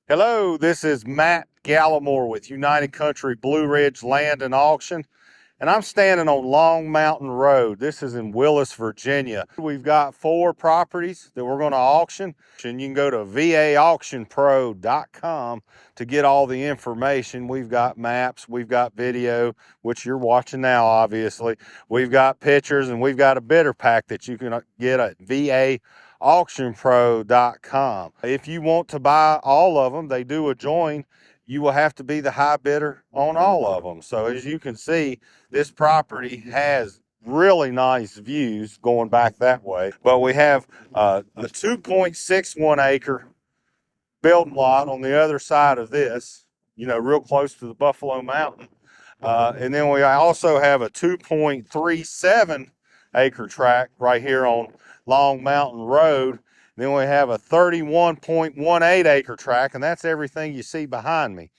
Hello, this is Matt Gallimore with United Country Blue Ridge Land and Auction, and I'm standing on Long Mountain Road. This is in Willis, Virginia. We've got 4 properties that we're going to auction, and you can go to vaauctionpro.com to get all the information. We've got maps, we've got video, which you're watching now, obviously. We've got pictures, and we've got a bidder pack that you can get at vaauctionpro.com. If you want to buy all of them, they do adjoin. You will have to be the high bidder on all of them. So as you can see, this property has really nice views going back that way. But we have a 2.61 acre building lot on the other side of this, real close to the Buffalo Mountain. And then we also have a 2.37 acre tract right here on Long Mountain Road. Then we have a 31.18 acre tract, and that's everything you see behind me.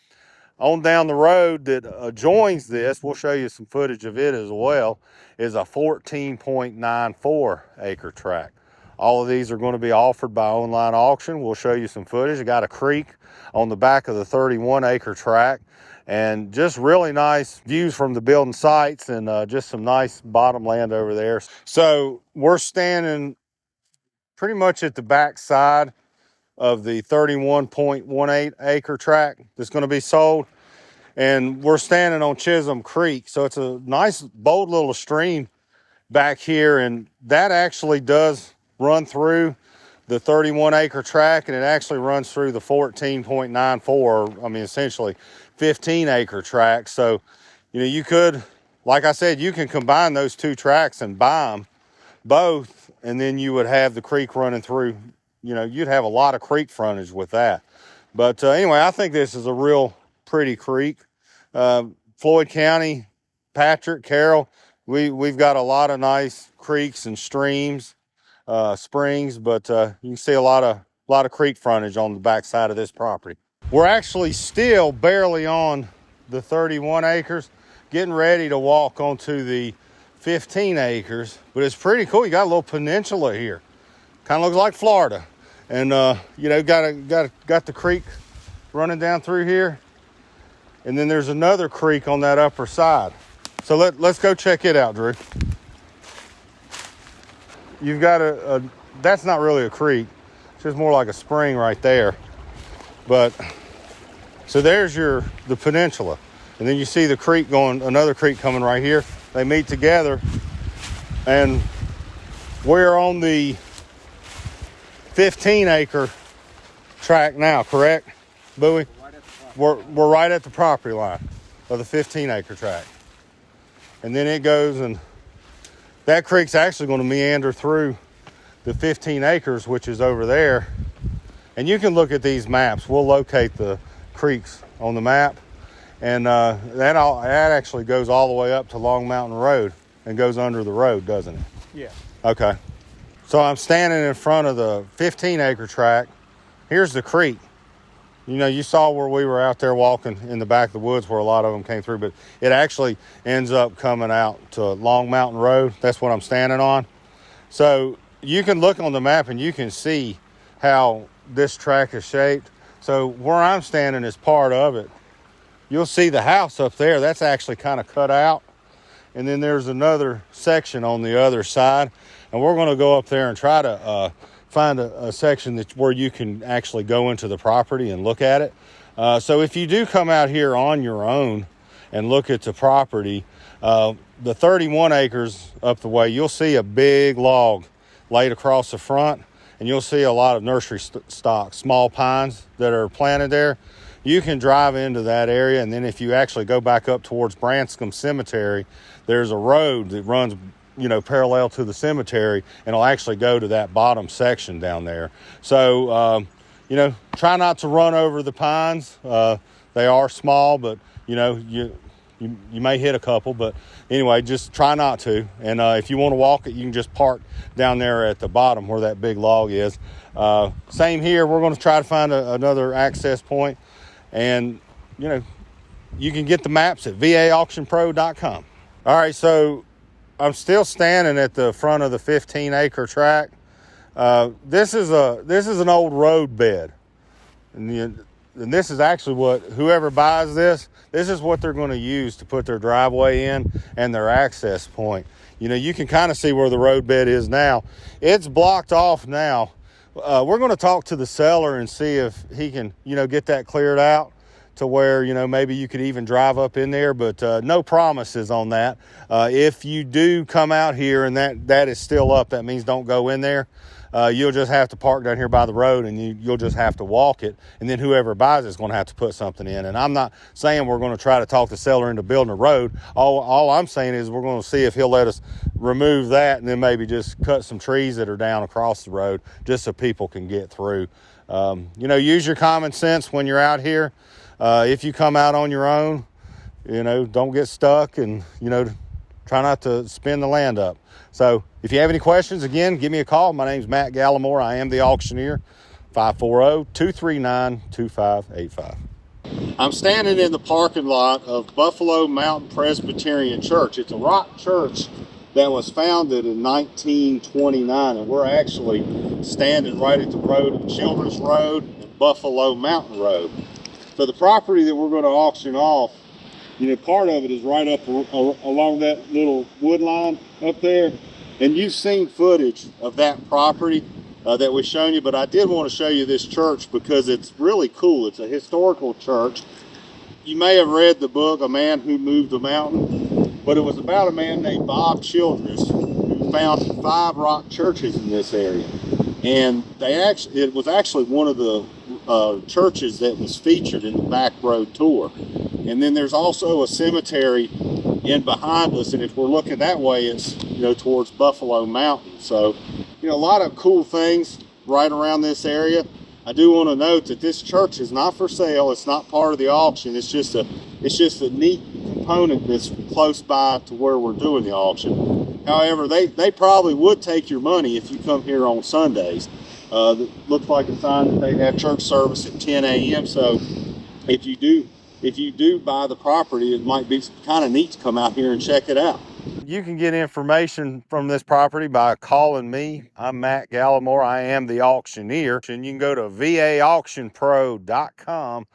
On down the road that adjoins this, we'll show you some footage of it as well, is a 14.94 acre tract. All of these are going to be offered by online auction. We'll show you some footage. I got a creek on the back of the 31 acre tract, and just really nice views from the building sites, and just some nice bottom land over there. So we're standing pretty much at the back side of the 31.18 acre tract that's going to be sold. And we're standing on Chisholm Creek. So it's a nice, bold little stream back here. And that actually does run through the 31 acre tract, and it actually runs through the 14.94, essentially 15 acre tract. So, you could, like I said, you can combine those 2 tracts and buy them both, and then you would have the creek running through. You'd have a lot of creek frontage with that. But anyway, I think this is a real pretty creek. Floyd County, Patrick, Carroll, we've got a lot of nice creeks and streams, springs, but you can see a lot of creek frontage on the back side of this property. We're actually still barely on the 31 acres, getting ready to walk onto the 15 acres, but it's pretty cool. You got a little peninsula here, kind of looks like Florida, and got the creek running down through here, and then there's another creek on that upper side. So let's go check it out, Drew. You've got that's not really a creek, it's just more like a spring right there. But so there's the peninsula, and then you see the creek another creek coming right here. They meet together, and we're on the 15 acre tract now, correct, Bowie? We're right at the property line of the 15 acre tract. And then it goes, and that creek's actually going to meander through the 15 acres, which is over there. And you can look at these maps. We'll locate the creeks on the map. And that actually goes all the way up to Long Mountain Road and goes under the road, doesn't it? Yeah. Okay. So I'm standing in front of the 15 acre tract. Here's the creek. You saw where we were out there walking in the back of the woods where a lot of them came through, but it actually ends up coming out to Long Mountain Road. That's what I'm standing on. So you can look on the map and you can see how this track is shaped. So where I'm standing is part of it. You'll see the house up there. That's actually kind of cut out. And then there's another section on the other side. And we're going to go up there and try to find a section where you can actually go into the property and look at it. So if you do come out here on your own and look at the property, the 31 acres up the way, you'll see a big log laid across the front. And you'll see a lot of nursery stock, small pines that are planted there. You can drive into that area, and then if you actually go back up towards Branscombe Cemetery, there's a road that runs, parallel to the cemetery, and it'll actually go to that bottom section down there. So, try not to run over the pines. They are small, but, you may hit a couple, but anyway, just try not to. And if you want to walk it, you can just park down there at the bottom where that big log is. Same here. We're going to try to find another access point. And, you can get the maps at vaauctionpro.com. All right, so I'm still standing at the front of the 15 acre tract. This is an old road bed. And and this is actually what, whoever buys this is what they're going to use to put their driveway in and their access point. You know, you can kind of see where the roadbed is now. It's blocked off now. We're going to talk to the seller and see if he can, you know, get that cleared out to where, you know, maybe you could even drive up in there, but no promises on that. If you do come out here and that is still up, that means don't go in there. You'll just have to park down here by the road, and you'll just have to walk it. And then whoever buys it is going to have to put something in. And I'm not saying we're going to try to talk the seller into building a road. All I'm saying is we're going to see if he'll let us remove that and then maybe just cut some trees that are down across the road just so people can get through. You know, use your common sense when you're out here. If you come out on your own, you know, don't get stuck, and, you know, try not to spin the land up. So if you have any questions, again, give me a call. My name's Matt Gallimore. I am the auctioneer. 540-239-2585. I'm standing in the parking lot of Buffalo Mountain Presbyterian Church. It's a rock church that was founded in 1929, and we're actually standing right at the road of Children's Road and Buffalo Mountain Road. So the property that we're going to auction off, you know, part of it is right up along that little wood line up there. And you've seen footage of that property that we've shown you, but I did want to show you this church because it's really cool. It's a historical church. You may have read the book, A Man Who Moved the Mountain, but it was about a man named Bob Childress who founded 5 rock churches in this area. And it was actually one of the churches that was featured in the Back Road Tour. And then there's also a cemetery in behind us, and if we're looking that way, it's, you know, towards Buffalo Mountain. So, you know, a lot of cool things right around this area. I do want to note that this church is not for sale. It's not part of the auction. It's just a neat component that's close by to where we're doing the auction. However, they probably would take your money if you come here on Sundays. It looks like a sign that they have church service at 10 a.m. So if you do buy the property, it might be kind of neat to come out here and check it out. You can get information from this property by calling me. I'm Matt Gallimore. I am the auctioneer. And you can go to vaauctionpro.com.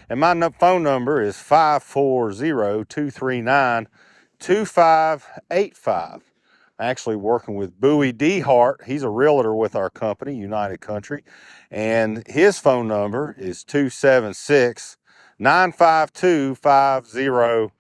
And my phone number is 540-239-2585. I'm actually working with Bowie D. Hart. He's a realtor with our company, United Country. And his phone number is 276-952-5061.